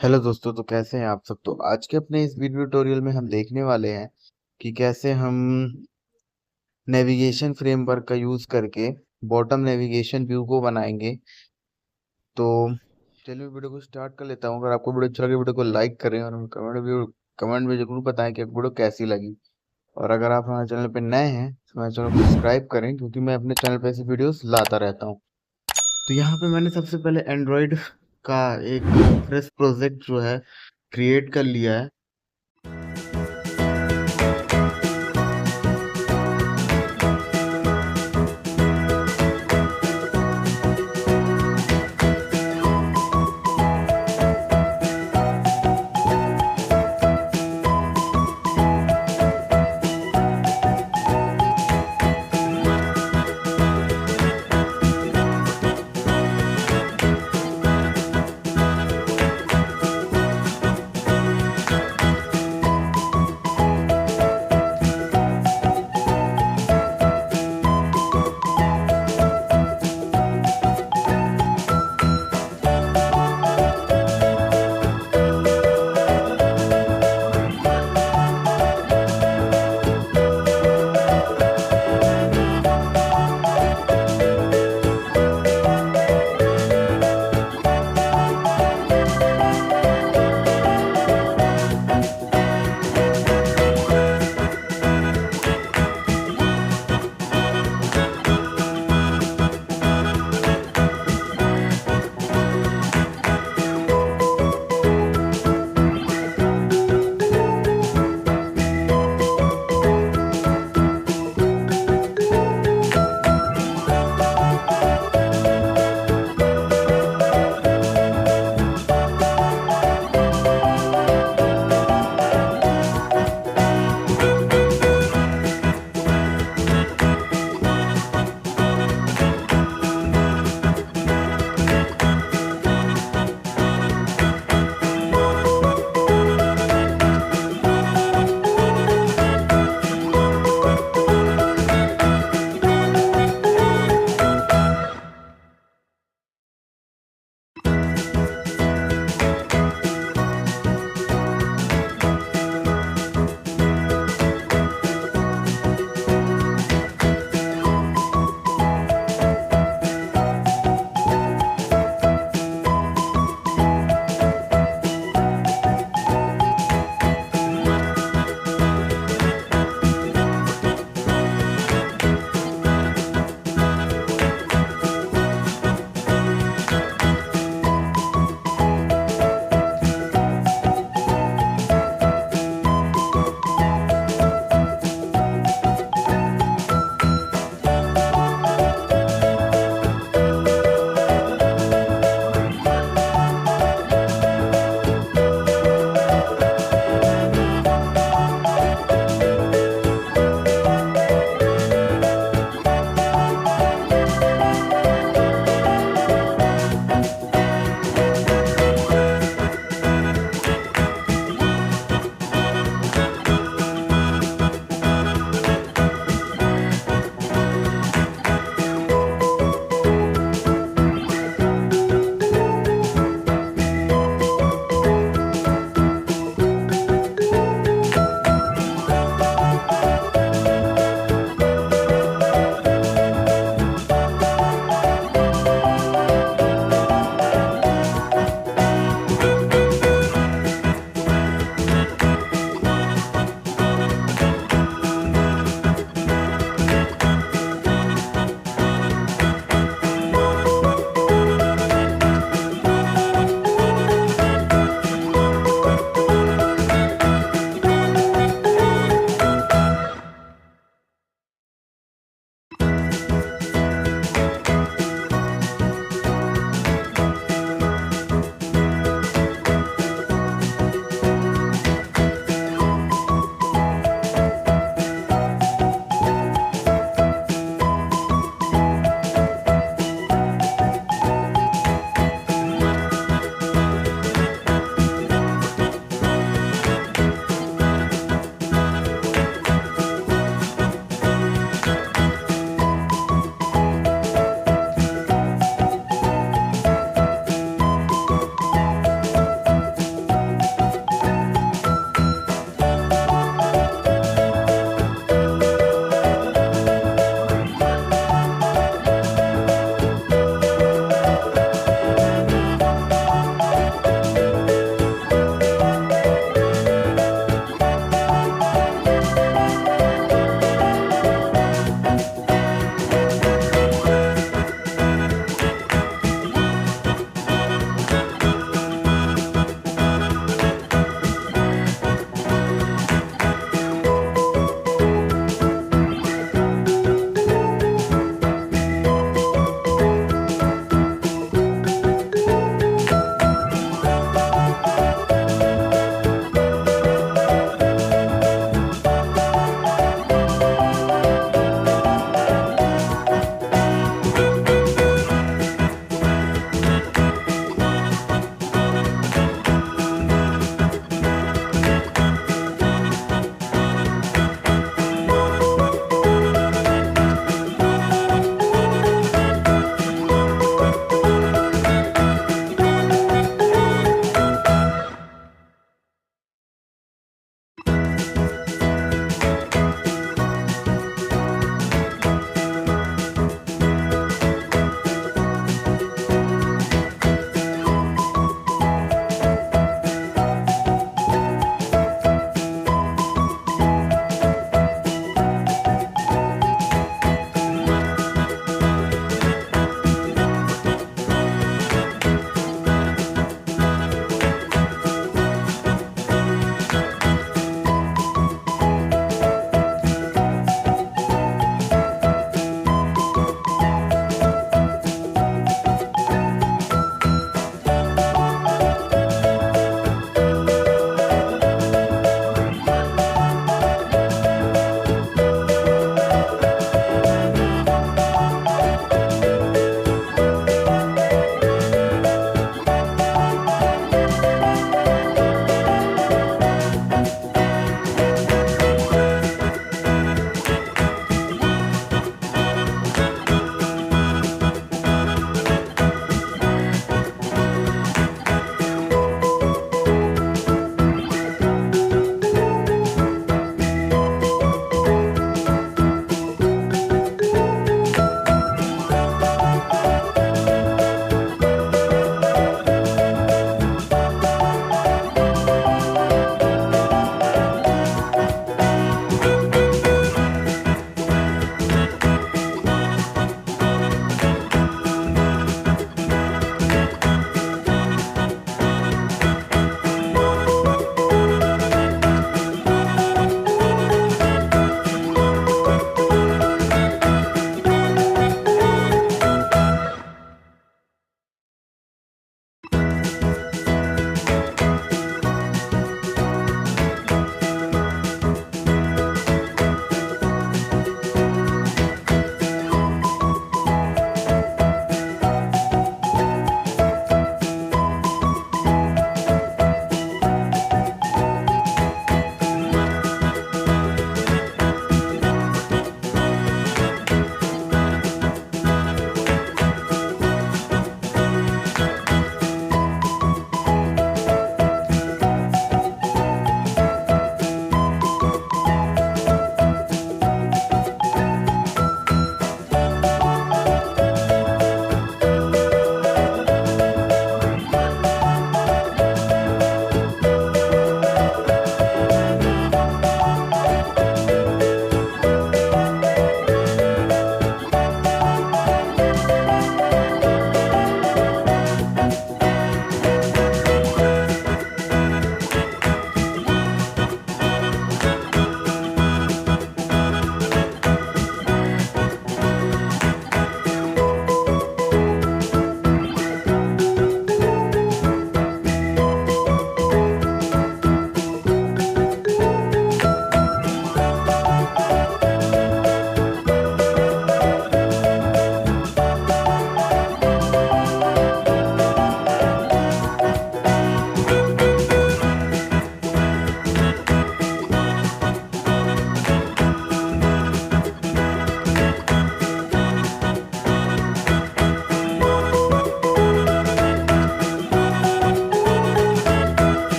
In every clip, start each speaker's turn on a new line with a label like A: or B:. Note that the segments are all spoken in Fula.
A: हेलो दोस्तों, तो कैसे हैं आप सब। तो आज के अपने इस वीडियो ट्यूटोरियल में हम देखने वाले हैं कि कैसे हम नेविगेशन फ्रेमवर्क का यूज़ करके बॉटम नेविगेशन व्यू को बनाएंगे। तो चलिए वीडियो को स्टार्ट कर लेता हूँ। अगर आपको वीडियो अच्छा लगे वीडियो को लाइक करें और हमें कमेंट में जरूर बताएं कि आपको वीडियो कैसी लगी। और अगर आप हमारे चैनल पर नए हैं तो हमारे चैनल को सब्सक्राइब करें, क्योंकि मैं अपने चैनल पर ऐसी वीडियोस लाता रहता हूँ। तो यहाँ पे मैंने सबसे पहले एंड्रॉयड का एक फ्रेश प्रोजेक्ट जो है क्रिएट कर लिया है।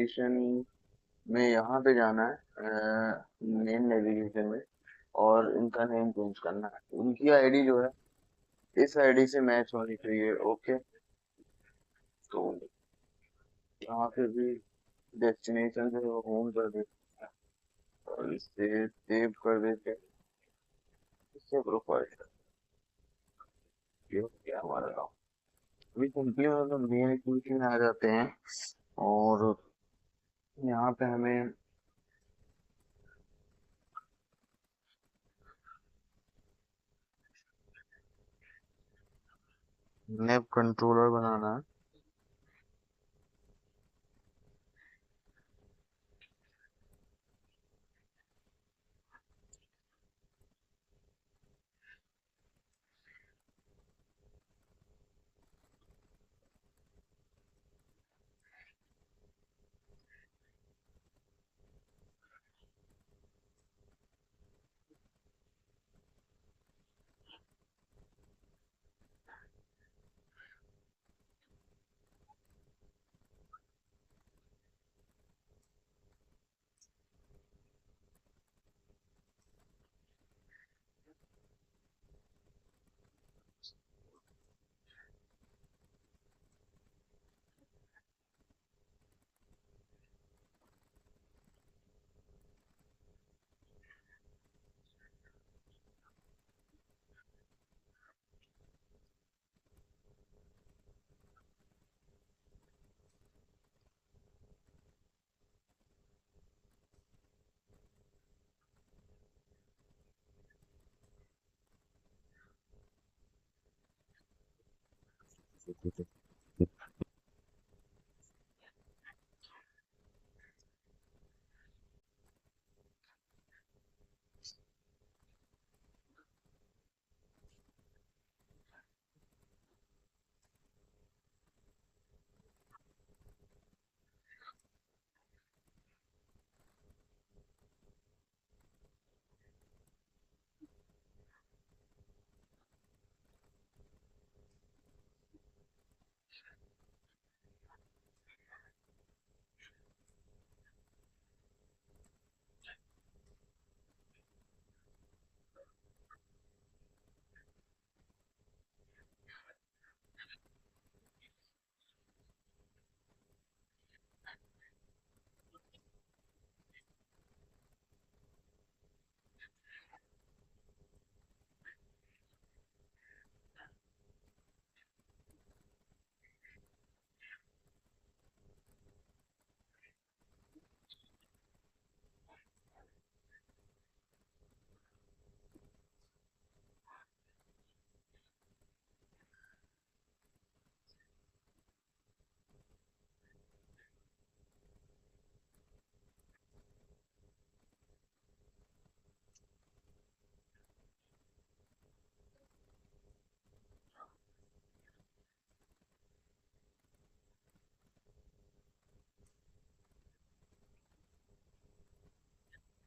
A: नेविगेशन में यहाँ पे जाना है, मेन नेविगेशन में, और इनका नेम चेंज करना है। उनकी आईडी जो है इस आईडी से मैच होनी चाहिए। ओके, तो यहाँ पे भी डेस्टिनेशन जो है होम कर देते हैं और इसे सेव कर देते हैं। इससे प्रोफाइल ये हो गया हमारा काम। अभी सिंपली मतलब मेन एक्टिविटी में आ जाते हैं, और यहाँ पे हमें नेव कंट्रोलर बनाना है।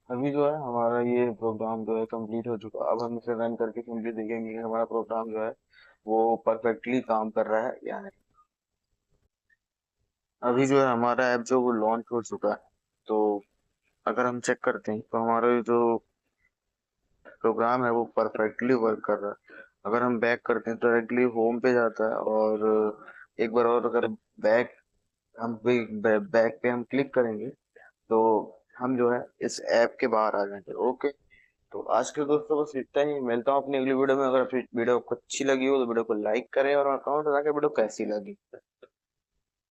A: अभी जो है हमारा ये प्रोग्राम जो है कंप्लीट हो चुका। अब हम इसे रन करके सिंपली देखेंगे कि हमारा प्रोग्राम जो है वो परफेक्टली काम कर रहा है या नहीं। अभी जो है हमारा ऐप जो वो लॉन्च हो चुका है। तो अगर हम चेक करते हैं तो हमारा ये जो प्रोग्राम है वो परफेक्टली वर्क कर रहा है। अगर हम बैक करते हैं तो डायरेक्टली होम पे जाता है, और एक बार और अगर बैक हम बैक पे हम क्लिक करेंगे तो हम जो है इस ऐप के बाहर आ जाएंगे। ओके, तो आज के दोस्तों बस इतना ही। मिलता हूँ अपनी अगली वीडियो में। अगर वीडियो आपको अच्छी लगी हो तो वीडियो को लाइक करें, और अकाउंट बना के वीडियो कैसी लगी।